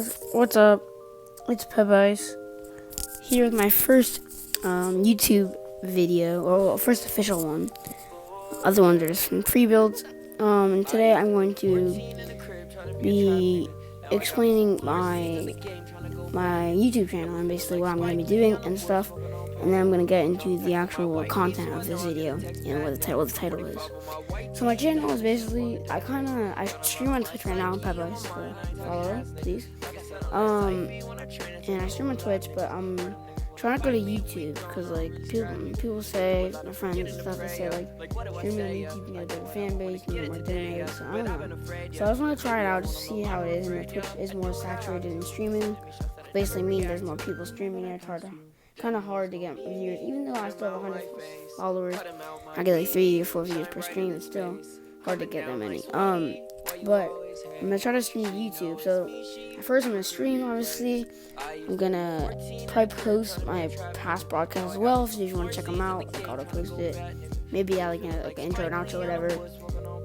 guys, what's up? It's Pepice here with my first YouTube video, or first official one. Other ones are just some pre-builds. And today I'm going to be explaining my YouTube channel and basically what I'm going to be doing and stuff. And then I'm going to get into the actual content of this video and what the title is. So my channel is basically, I stream on Twitch right now, Pepice, so follow, please. And I stream on Twitch, but I'm trying to go to YouTube, because like people say, my friends and stuff, they say like, streaming on YouTube, you can get a bigger fan base, you get more donors, so I don't know. So I just want to try it out, just to see how it is, and Twitch is more saturated in streaming. Basically means there's more people streaming there. It's kind of hard to get viewers, even though I still have 100 followers. I get like 3 or 4 views per stream. It's still hard to get that many. But I'm gonna try to stream YouTube. So first, I'm gonna stream. Obviously, I'm gonna probably post my past broadcasts as well. So if you want to check them out, like, I'll post it. Maybe I like an intro and outro, whatever.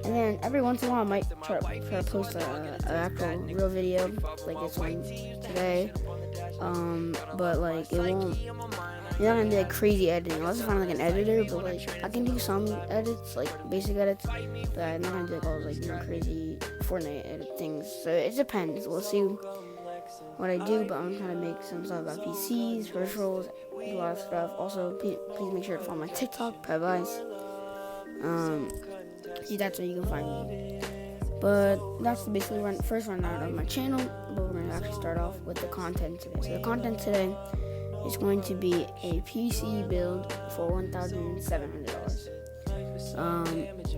And then every once in a while, I might try to post an actual real video, like this one today. But like it won't. You're not gonna do like crazy editing. Unless I find like an editor, but like I can do some edits, like basic edits. But I'm not gonna do like all those like crazy Fortnite edit things. So it depends. We'll see what I do. But I'm trying to make some stuff about PCs, peripherals, a lot of stuff. Also, please make sure to follow my TikTok, Pepice. See, that's where you can find me. But that's basically first rundown of my channel. But we're going to actually start off with the content today. So the content today is going to be a PC build for $1,700.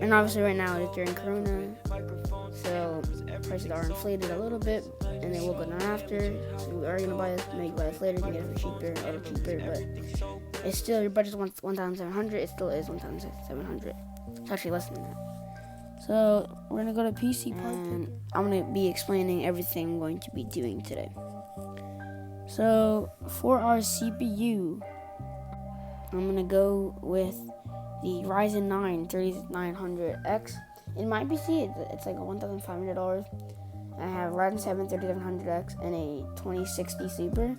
And obviously right now it's during Corona, so prices are inflated a little bit, and they will go down after. So we are going to buy this later, you can get it for cheaper, but it's still, your budget is $1,700. It still is $1,700. It's actually less than that. So we're gonna go to PC part, and I'm gonna be explaining everything I'm going to be doing today. So for our CPU, I'm gonna go with the Ryzen 9 3900X. In my PC, it's like $1,500. I have Ryzen 7 3700X and a 2060 Super,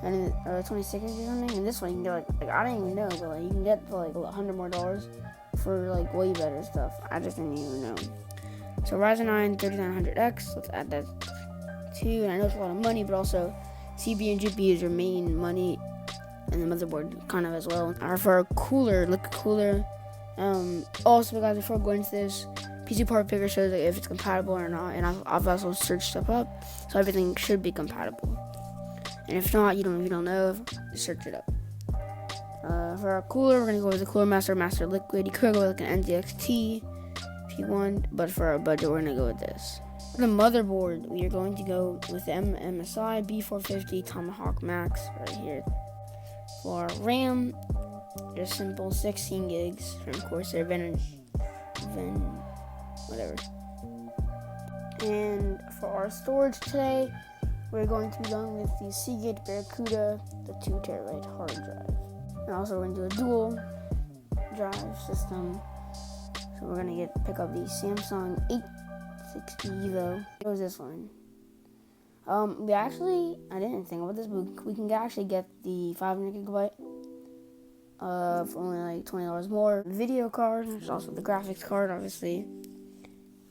and a 2060 or something. And this one you can get like I don't even know, but like you can get for like $100 more for like way better stuff. I just didn't even know. So Ryzen 9 3900X, let's add that too. And I know it's a lot of money, but also CPU and GPU is your main money, and the motherboard kind of as well. For our cooler, liquid cooler. Also, guys, before going into this, PC Part Picker shows like if it's compatible or not, and I've also searched stuff up, so everything should be compatible. And if not, if you don't know, search it up. For our cooler, we're going to go with the Cooler Master Liquid. You could go with like an NZXT if you want, but for our budget, we're going to go with this. For the motherboard, we are going to go with the MSI B450 Tomahawk Max right here. For our RAM, just simple 16 gigs from Corsair whatever. And for our storage today, we're going to be going with the Seagate Barracuda, the 2 terabyte hard drive. And also we're going to do a dual drive system. So we're going to pick up the Samsung 860 EVO. What was this one? I didn't think about this, but we can actually get the 500 gigabyte for only like $20 more. Video card, there's also the graphics card, obviously.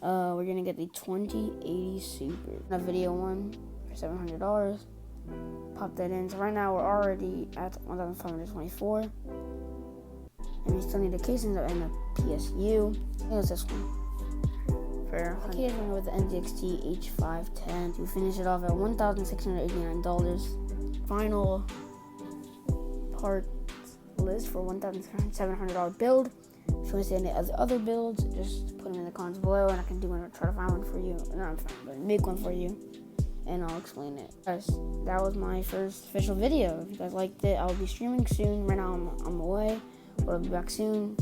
We're going to get the 2080 Super, a video one for $700. Pop that in. So right now we're already at 1,524, and we still need a casing and a PSU. I think it's this one. For case, I'm with the NZXT H510 to finish it off at $1,689. Final part list for $1,700 build. If you want to see any other builds, just put them in the comments below, and I can try to find one for you. But make one for you, and I'll explain it. Guys, that was my first official video. If you guys liked it, I'll be streaming soon. Right now I'm away, but I'll be back soon,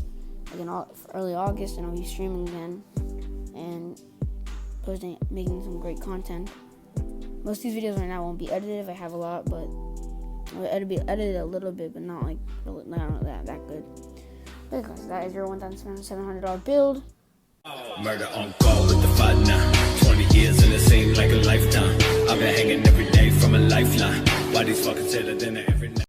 like in early August, and I'll be streaming again and making some great content. Most of these videos right now won't be edited if I have a lot, but it'll be edited a little bit, but not that good. But guys, that is your $1,700 build. Murder on call with the fight now. 20 years and it seemed like a lifetime. I've been hanging every day from a lifeline. Why these fucking say that dinner every night?